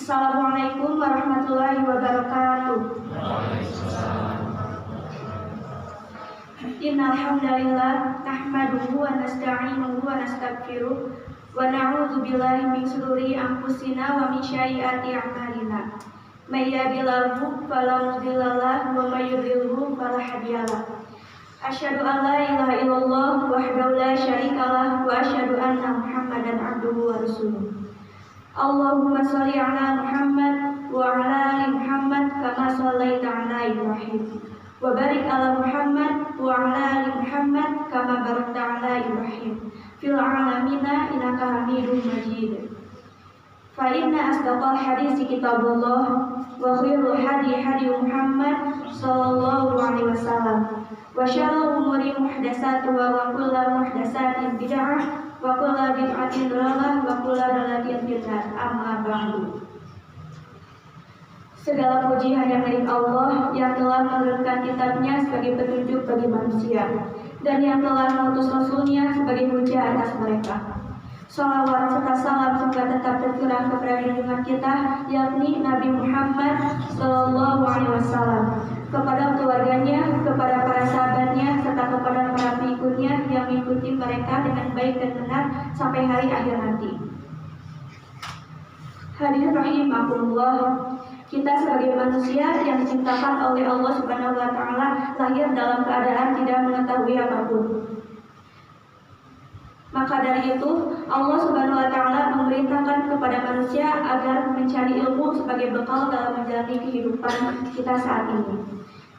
Assalamualaikum warahmatullahi wabarakatuh. Innal hamdalillah nahmaduhu wa nasta'inuhu wa nastaghfiruh wa na'udzu billahi min shururi anfusina wa min sayyiati a'malina. May yahdihillahu fala mudilla lahu wa may yudlilhu fala hadiya lahu. Asyhadu an la ilaha illallah wahdahu la syarika lahu wa asyhadu anna Muhammadan abduhu wa rasuluh. Allahumma shalli ala Muhammad wa ala ali Muhammad kama shallaita ala Ibrahim wa barik ala Muhammad wa ala ali Muhammad kama barakta ala Ibrahim fil alamin innaka Hamidum Majid. Fa inna asdaqal hadits kitabullah wa khairul hadi Muhammad sallallahu alaihi wasallam wa syarrul umuri muhdatsatuha wa kullu muhdatsatin bid'ah wa kullu bid'atin dhalalah wa kullu dhalalatin finnar. Amma ba'du. Segala puji hanya milik Allah yang telah menurunkan kitabnya sebagai petunjuk bagi manusia dan yang telah mengutus Rasulnya sebagai hujah atas mereka. Salawat serta salam semoga tetap tercurah kepada junjungan kita, yakni Nabi Muhammad Sallallahu Alaihi Wasallam, kepada keluarganya, kepada para sahabatnya, serta kepada para pengikutnya yang mengikuti mereka dengan baik dan benar sampai hari akhir nanti. Hadirin rahimakumullah, kita sebagai manusia yang diciptakan oleh Allah Subhanahu Wa Taala lahir dalam keadaan tidak mengetahui apapun. Maka dari itu Allah Subhanahu Wa Taala memerintahkan kepada manusia agar mencari ilmu sebagai bekal dalam menjalani kehidupan kita saat ini.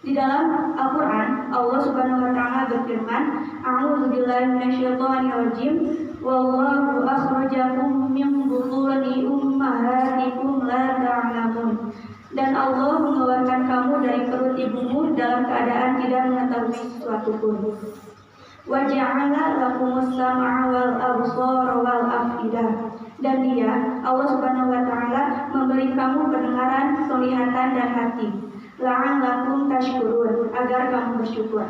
Di dalam Al-Quran, Allah Subhanahu Wa Taala berfirman, A'udzubillahi minasyaitonirrajim, Wallahu akhrajakum min butuni ummahatikum la ta'lamun. Dan Allah mengeluarkan kamu dari perut ibumu dalam keadaan tidak mengetahui sesuatu pun. Wa ja'ala lakumus sam'a wal absara wal afidah. Dan Dia, Allah Subhanahu Wa Taala, memberi kamu pendengaran, penglihatan dan hati. La'allakum tashkurun, agar kamu bersyukur.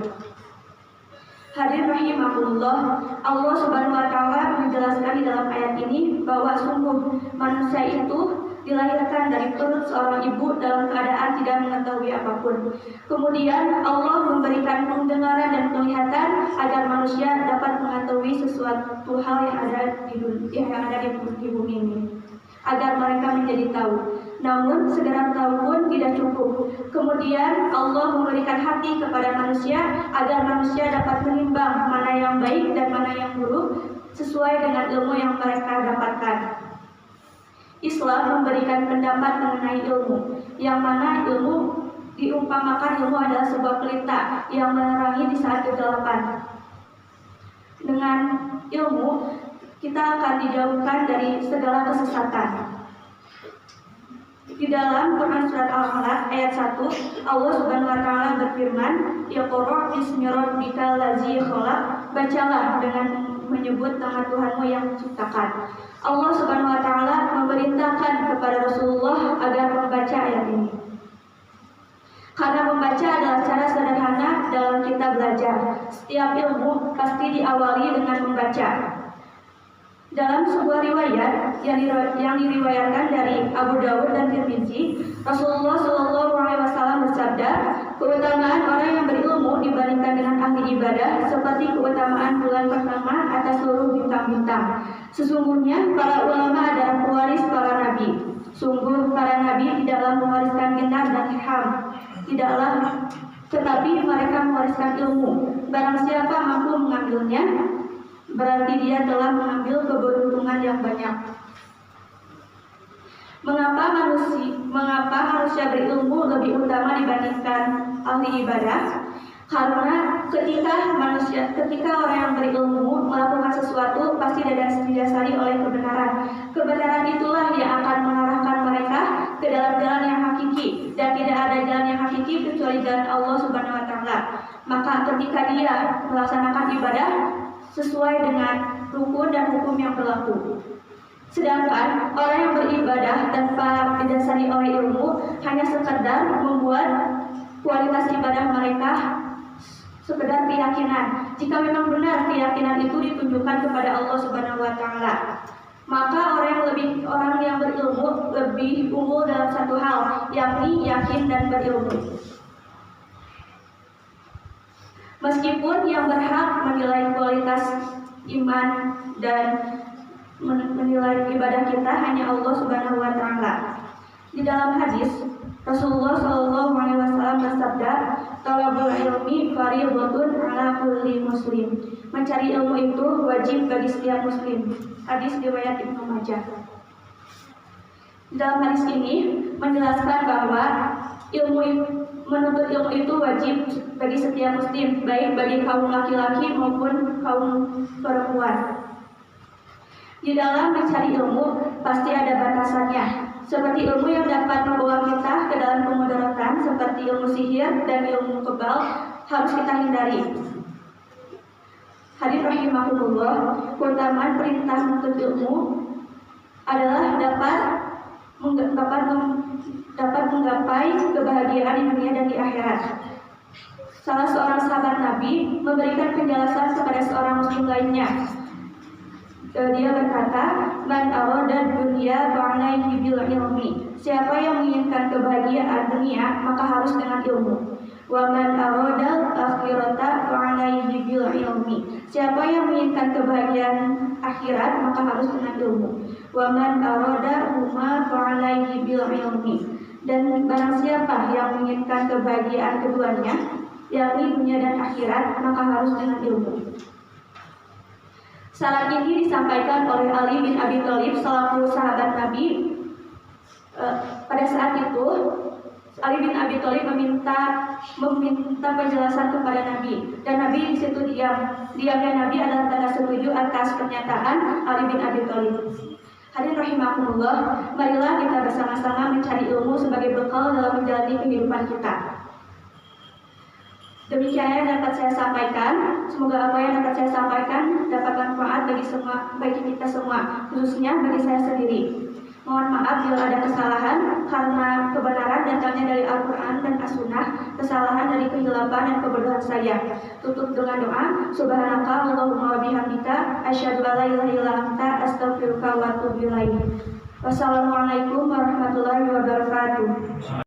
Hadirin rahimakumullah, Allah Subhanahu Wa Taala menjelaskan di dalam ayat ini bahwa sungguh manusia itu dilahirkan dari perut seorang ibu dalam keadaan tidak mengetahui apapun. Kemudian Allah memberikan pendengaran dan penglihatan agar manusia dapat mengetahui sesuatu hal yang ada di bumi ini, agar mereka menjadi tahu. Namun sekedar tahu pun tidak cukup. Kemudian Allah memberikan hati kepada manusia agar manusia dapat menimbang mana yang baik dan mana yang buruk sesuai dengan ilmu yang mereka dapatkan. Islam memberikan pendapat mengenai ilmu, yang mana ilmu diumpamakan ilmu adalah sebuah pelita yang menerangi di saat kegelapan. Dengan ilmu kita akan dijauhkan dari segala kesesatan. Di dalam Quran surat Al-Alaq ayat 1, Allah Subhanahu Wa Taala berfirman, Iqra bismi rabbikal ladzi khalaq, bacalah dengan menyebut nama Tuhanmu yang menciptakan. Allah Subhanahu Wa Taala memerintahkan kepada Rasulullah agar membaca ayat ini. Karena membaca adalah cara sederhana dalam kita belajar. Setiap ilmu pasti diawali dengan membaca. Dalam sebuah riwayat yang diriwayatkan dari Abu Dawud dan Tirmizi, Rasulullah Shallallahu Alaihi Wasallam bersabda, keutamaan orang yang berilmu dibandingkan dengan ahli ibadah seperti keutamaan bulan pertama atas seluruh bintang-bintang. Sesungguhnya para ulama adalah pewaris para nabi. Sungguh para nabi tidaklah mewariskan genar dan ilham, tidaklah, tetapi mereka mewariskan ilmu. Barang siapa mampu mengambilnya, berarti dia telah mengambil keberuntungan yang banyak. Mengapa manusia berilmu lebih utama dibandingkan ahli ibadah? Karena ketika orang yang berilmu melakukan sesuatu pasti didasari oleh kebenaran. Kebenaran itulah yang akan mengarahkan mereka ke dalam jalan yang hakiki, dan tidak ada jalan yang hakiki kecuali jalan Allah Subhanahu Wa Taala. Maka ketika dia melaksanakan ibadah sesuai dengan rukun dan hukum yang berlaku. Sedangkan orang yang beribadah tanpa didasari oleh ilmu hanya sekedar membuat kualitas ibadah mereka sekedar keyakinan. Jika memang benar keyakinan itu ditunjukkan kepada Allah Subhanahu Wa Taala. Maka orang yang berilmu lebih unggul dalam satu hal, yakni yakin dan berilmu. Meskipun yang berhak menilai kualitas iman dan menilai ibadah kita hanya Allah Subhanahu wa taala. Di dalam hadis Rasulullah Shallallahu alaihi wasallam bersabda, "Talabul ilmi fardhun 'ala kulli muslim." Mencari ilmu itu wajib bagi setiap muslim. Hadis riwayat Ibnu Majah. Dalam hadis ini menjelaskan bahwa menuntut ilmu itu wajib bagi setiap muslim, baik bagi kaum laki-laki maupun kaum perempuan. Di dalam mencari ilmu pasti ada batasannya, seperti ilmu yang dapat membawa kita ke dalam kemudaratan seperti ilmu sihir dan ilmu kebal harus kita hindari. Hadirin rahimahumullah, keutamaan perintah menuntut ilmu adalah dapat menggapai kebahagiaan di dunia dan di akhirat. Salah seorang sahabat Nabi memberikan penjelasan kepada seorang muslim lainnya. Dia berkata, "Man arada dunya fa'alaihi bil ilmi." Siapa yang menginginkan kebahagiaan dunia, maka harus dengan ilmu. Wa man arada akhirata fa'alaihi bil ilmi. Siapa yang menginginkan kebahagiaan akhirat, maka harus dengan ilmu. Wa man arada huma fa'alaihi bil ilmi. Dan barang siapa yang menginginkan kebahagiaan keduanya, yakni dunia dan akhirat, maka harus dengan ilmu. Syarat ini disampaikan oleh Ali bin Abi Thalib selaku sahabat Nabi. Pada saat itu Ali bin Abi Thalib meminta penjelasan kepada Nabi, dan Nabi di situ diam. Diamnya Nabi adalah tanda setuju atas pernyataan Ali bin Abi Thalib. Hadirin rahimahumullah, marilah kita bersama-sama mencari ilmu sebagai bekal dalam menjalani kehidupan kita. Demikian yang dapat saya sampaikan. Semoga apa yang dapat saya sampaikan dapat manfaat bagi kita semua, khususnya bagi saya sendiri. Mohon maaf bila ada kesalahan, karena kebenaran datangnya dari Al-Quran dan As-Sunnah, kesalahan dari kehilapan dan kebodohan saya. Tutup dengan doa. Subhanaka Allahumma wa bihamdika asyhadu an la ilaha illa anta astaghfiruka wa atubu ilaik. Wassalamualaikum warahmatullahi wabarakatuh.